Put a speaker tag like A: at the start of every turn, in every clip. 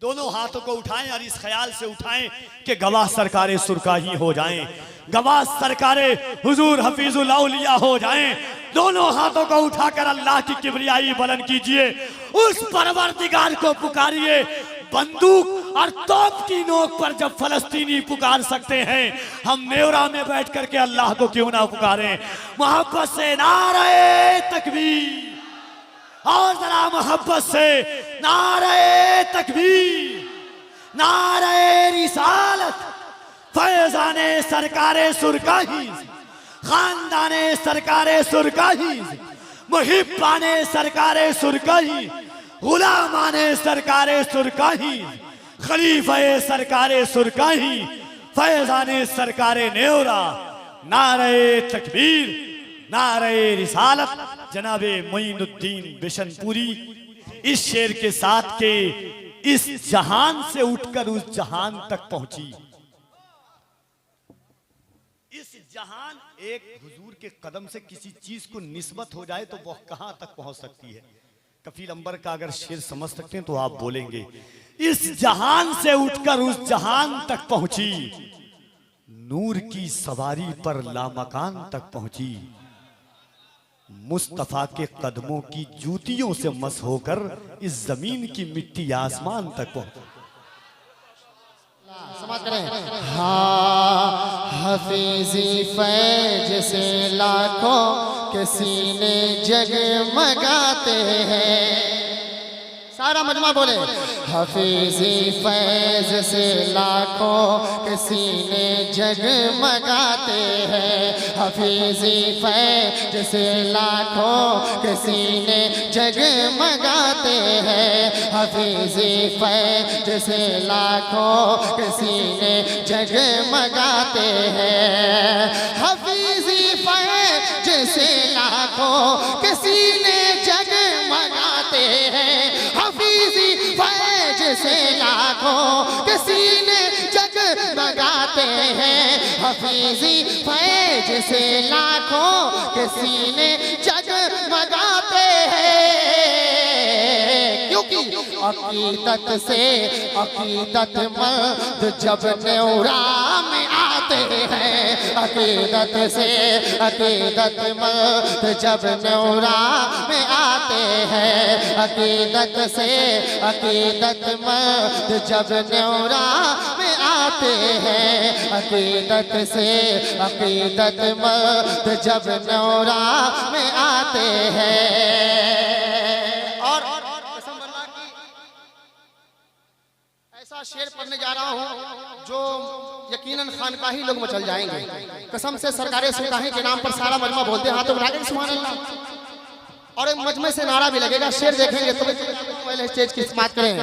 A: दोनों हाथों को उठाएं और इस ख्याल से उठाएं कि गवाह सरकारे सुरका ही हो जाएं, गवाह सरकारे हुजूर हफीजुल औलिया हो जाएं। दोनों हाथों को उठाकर अल्लाह की किबरियाई बुलंद कीजिए, उस परवरदिगार को पुकारिए। बंदूक और तोप की नोक पर जब फलस्तीनी पुकार सकते हैं, हम नेवरा में बैठ करके अल्लाह को क्यों ना पुकारें। मोहब्बत से नारे तकबीर, और जरा मोहब्बत से नारे तकबीर, नारे रिसालत, फैजाने सरकारे सुरकाही, खानदाने सरकारे सुरकाही, मुहिब्बाने सरकारे सुरकाही, गुलामाने सरकारे सुरकाही, खलीफे सरकारे सुरकाही, फैजाने सरकारे नेवरा। नारे तकबीर, नारे रिसालत। जनाबे मोइनुद्दीन बिशनपुरी इस शेर के साथ के इस जहान से उठकर उस जहान तक पहुंची। इस जहान एक हुजूर के कदम से किसी चीज को निस्बत हो जाए तो वह कहां तक पहुंच सकती है। कफील अंबर का अगर शेर समझ सकते हैं तो आप बोलेंगे, इस जहान से उठकर उस जहान तक पहुंची, नूर की सवारी पर लामकान तक पहुंची, मुस्तफा के कदमों की जूतियों से मस होकर इस जमीन की मिट्टी आसमान तक पहुंची।
B: समाज करें। हाँ, हफीजी फैज से लाखों के सीने जगमगाते हैं। सारा मजमा बोले, हफीजी फैज से लाखों के सीने जगमगाते हैं। हफीजी फैज से लाखों के सीने जगमगाते हैं। हफीजी फैज से लाखों के सीने जगमगाते हैं। हफीजी फैज से लाखों के सीने जगमगाते हैं। हफीजी फैज से लाखों के सीने जगमगाते हैं। हफीजी फैज से लाखों के सीने जगमगाते हैं। क्योंकि अकीदत से अकीदतमंद जब नेवरा में आते हैं, अकीदत से अकीदतमंद जब नेवरा में आते हैं, अकीदत से अकीदतमंद जब नेवरा में आते हैं, अकीदत से अकीदतमंद जब नेवरा में आते हैं। और ऐसा शेर पढ़ने जा रहा हूँ जो यकीनन खानकाही लोग मचल जाएंगे। कसम से सरकारे सुरकाही के नाम पर सारा मजमा बोलते हैं, हाथों में सुभान अल्लाह। और एक मजमे से नारा भी लगेगा, शेर देखेंगे तो पहले स्टेज की बात करें।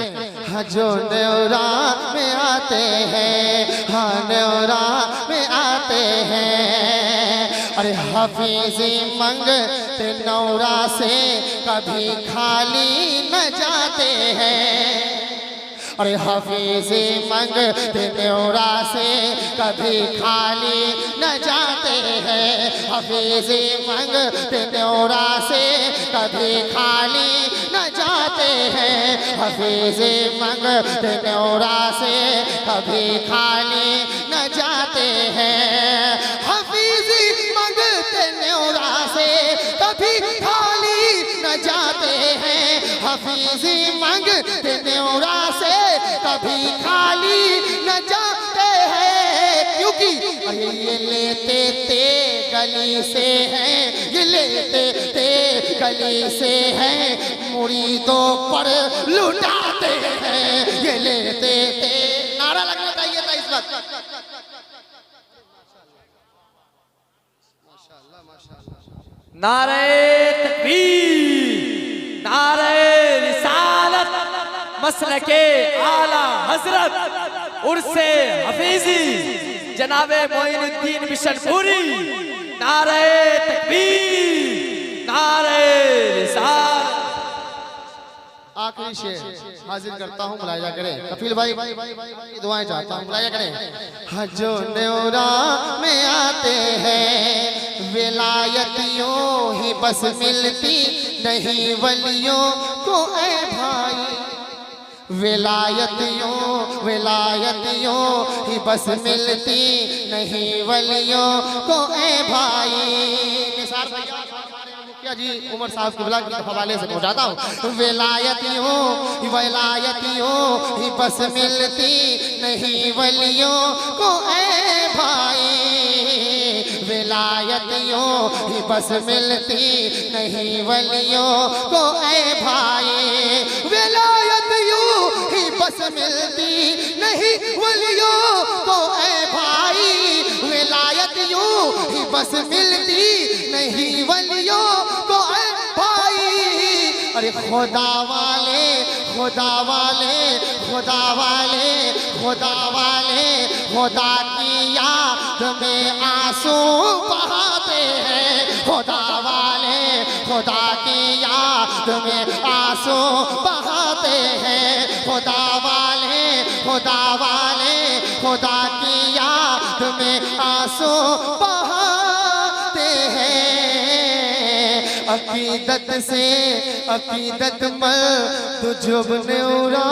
B: हाँ, जो नेवरा में आते हैं, हाँ नेवरा में आते हैं। अरे हफीजी मंगते नौरा से कभी खाली न जाते हैं। अरे हफीजी मंगते नेवरा से कभी खाली न जाते हैं। हफीजी मंगते नेवरा से कभी खाली न जाते हैं। हफीजी मंगते नेवरा से कभी खाली न जाते हैं। हफीजी मंगते नेवरा से कभी खाली न जाते हैं। हफीजी मंगते नेवरा से कभी खाली न जाते हैं। क्योंकि ये लेते थे गली से हैं, ये लेते थे गली से हैं, मुरीदों पर लुटाते हैं। ये लेते थे, नारा लगना चाहिए था इस वक्त। माशाअल्लाह माशाअल्लाह।
C: नारे तकबीर, नारे रिसालत, मसलके आला हजरत उर्से हफीजी जनाबे मोइनुद्दीन बिशनपुरी। नारे तकबीर, नारे रिसालत।
B: आखिरी शेर हाजिर करता हूँ, मुलाहिजा करें। कफील भाई दुआएं चाहता हूँ, मुलाहिजा करें। हाँ, जो नेवरा में आते हैं, विलायतियों ही बस मिलती नहीं वलियों को ऐ भाई। विलायतियों ही बस मिलती नहीं वलियों को ए भाई। निसार भैया मुखिया जी उमर साहब किबला के हवाले से पहुंचाता हूँ। विलायतियों ही बस मिलती नहीं वलियों को ए भाई। विलायतियों ही बस मिलती नहीं वलियों को ए भाई। विलायतियों ही बस मिलती नहीं वलियों को ए भाई। विलायतियों ही बस मिलती नहीं वलियों को ए भाई। अरे खुदा वाले खुदा की याद में आंसू बहाते हैं। खुदा की याद में आंसू बहाते हैं। खुदा की याद में आंसू बहाते हैं। अकीदत मल तुझ ने उड़ा